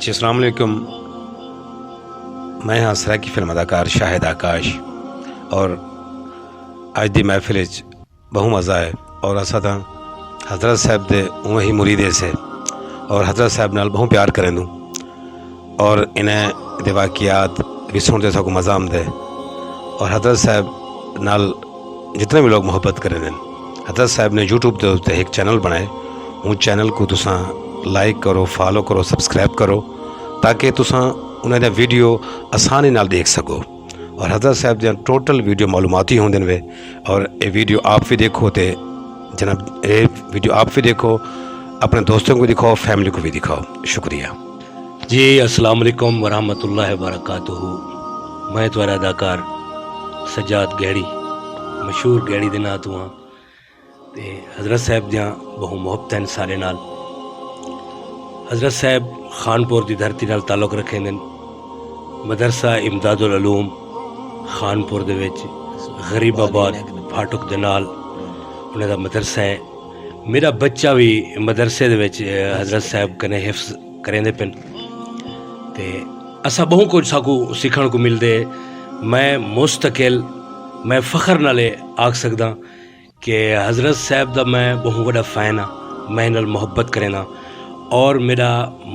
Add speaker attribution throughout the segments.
Speaker 1: जी अस्सलाम वालेकुम। मैं हाँ सराकी फिल्म अदाकार शाहिद आकाश और अज दी महफिल बहु मज़ा है और असा तो हज़रत साहब दे उवें ही मुरीदे से और हज़रत साहब नाल बहु प्यार करें दूँ और इन्हें दे वाक़ियात भी सुनते सको मज़ा आमदे और हज़रत साहब नाल जितने भी लोग मोहब्बत करें हज़रत साहब ने यूट्यूब के उत्ते एक चैनल बनाए। उन चैनल को तुसा लाइक करो, फॉलो करो, सब्सक्राइब करो ताकि तुसा उन्हें वीडियो आसानी नाल देख सको और हज़रत साहब दी टोटल वीडियो मालूमाती होंदे वे और ये वीडियो आप भी देखो तो जनाब ये वीडियो आप भी देखो, अपने दोस्तों को दिखाओ, फैमिली को भी दिखाओ। शुक्रिया
Speaker 2: जी। अस्सलाम वालेकुम वरहमतुल्लाहि वबरकातुहू। मैं तुम्हारा अदाकार सज्जाद गैड़ी, मशहूर गैड़ी दे नां तो हाँ ते हज़रत साहब दियां बहु मुहब्बत हैं सारे नाल। हज़रत साहब खानपुर की धरती नाल ताल्लुक रखें दिन। मदरसा इमदादुल उलूम खानपुर दे विच गरीबाबाद फाटक दे नाल उन्हें दा मदरसा है। मेरा बच्चा भी मदरसे दे विच हज़रत साहब कने हिफ्ज़ करेंदे पिन ते असा बहु कुछ साकू सीखण को मिलदे। मैं मुस्तकिल मैं फखर नाले आख सकदा कि हज़रत साहब दा मैं बहु बड़ा फ़ैन हाँ। मैं इन्हां नाल मुहब्बत करेंदा और मेरा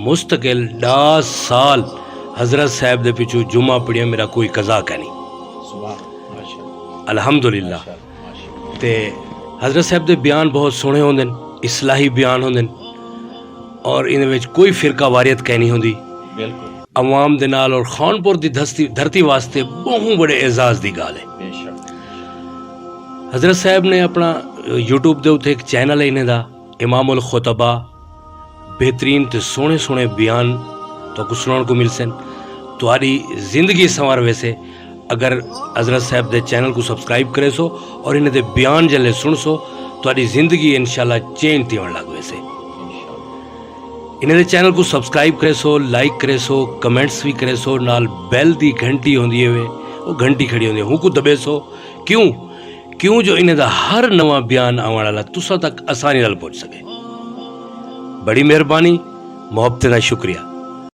Speaker 2: मुस्तकिल 10 साल हज़रत साहब दे पिछू जुमा पढ़िया मेरा कोई कज़ाक है नहीं, अल्हम्दुलिल्लाह। ते हज़रत साहब दे बयान बहुत सोहने होंदे, इस्लाही बयान होंदे और इन विच कोई फिरका वारियत कह नहीं होंदी। अवाम दे नाल और खानपुर दी धरती वास्ते बहु बड़े एजाज दी गाल है। हज़रत साहब ने अपना यूट्यूब दे उत्ते एक चैनल है इन्हें दा इमामुल खुतबा। बेहतरीन ते सोहने सोहने बयान तो कुछ सुनने को मिल सन। तुम्हारी जिंदगी संवार वैसे अगर हज़रत साहब दे चैनल को सब्सक्राइब करे सो और इन्हें दे बयान जल्ले सुन सो तुम्हारी जिंदगी इंशाल्लाह चेंज थी होने लग वैसे। इन्हें दे चैनल को सब्सक्राइब करे सो, लाइक करे सो, कमेंट्स भी करे सो, नाल बैल दी घंटी होंदी है वो घंटी खड़ी होंदी है हूँ को दबे सो। क्यों जो इन्हें दा हर नवा बयान आने वाला तुसा तक आसानी नाल पहुंच सके। बड़ी मेहरबानी, मुहब्बत दा शुक्रिया।